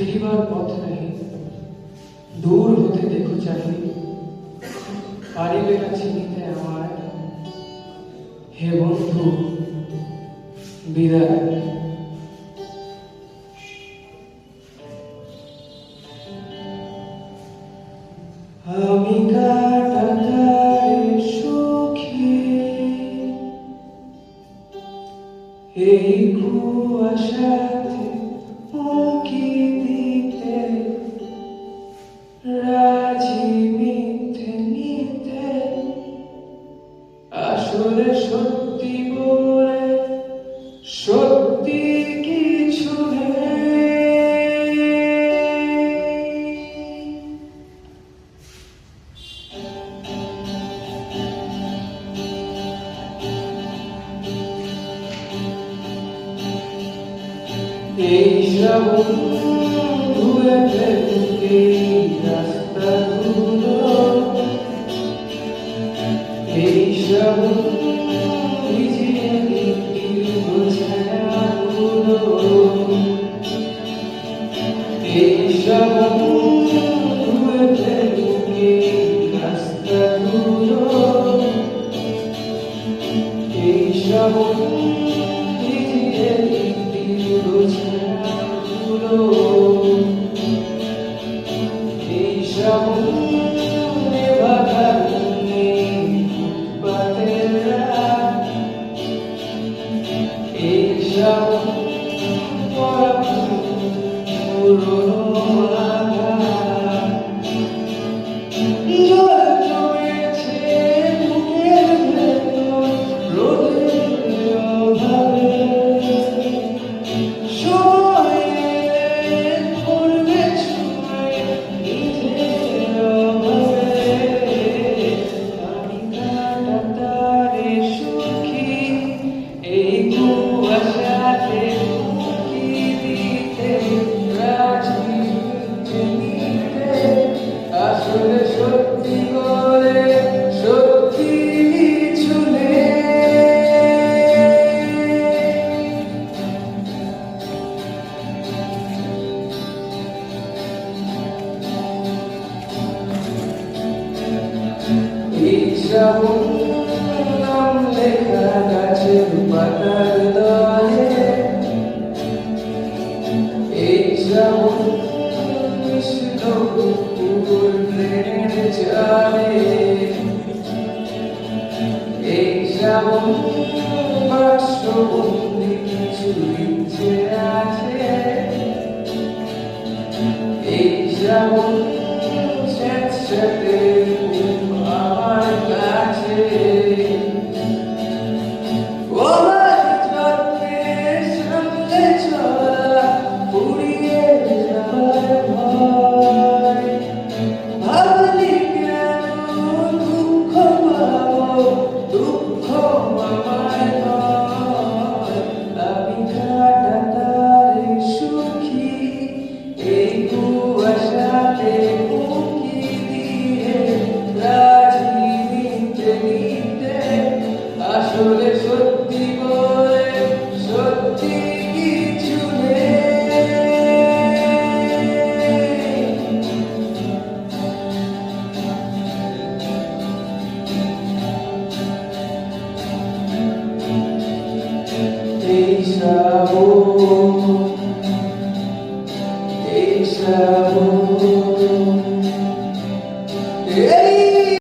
ফিরিবার পথ নাহি, দূর হতে দেখো চাহি, পারিবে না চিনিতে আমায়, হে বন্ধু বিদায়। আমি কাটাতারে সুখী, এই কুয়াশাতে উঁকি দিতে রাজি মিথ্যে নিতে, আসলে সত্যি বলে সত্যি কিছু নেই। এই শ্রাবণ ধুয়ে ফেলুক এই রাস্তাগুলো, এই শ্রাবণ ভিজিয়ে দিল ছায়াগুলো, এই শ্রাবণ ধুয়ে ফেলুক এই রাস্তাগুলো, এই শ্রাবণ ভিজিয়ে দিল ছায়াগুলো, এই শ্রাবণ বাধা নেই ফুটপাতের রাত, এই শ্রাবণ পুরনো আঘাত, জল জমেছে বুকের ভেতর রোদের অভাবে, সময়ে করবে ছুঁয়ে নিজের অভাবে। আমি কাটাতারে সুখী, এই কুয়াশাতে উঁকি দিতে রাজি নিতে, আসলে সত্যি বলে সত্যি কিছু নেই। এই শ্রাবণ নাম লেখা গাছের পাতার দলে, এই শ্রাবণ মিশল কুকুর প্রেমের জালে, এই শ্রাবণ বাক্সবন্দি কিছু ইচ্ছে আছে, এই শ্রাবণ স্যাঁতস্যাঁতে আমার কাছে, ও যত্নে সামনে চলা পুড়িয়ে যাওয়ার ভয়, ভাবলি কেন দুঃখ পাবো, দুঃখ আমায় নয়। আমি কাটাতারে সুখী, এই কুয়াশাতে উঁকি দিয়ে রাজি নিতে নিতে, আসলে সত্যি বলে সত্যি কিছু নেই। এই শ্রাবণ, এই শ্রাবণ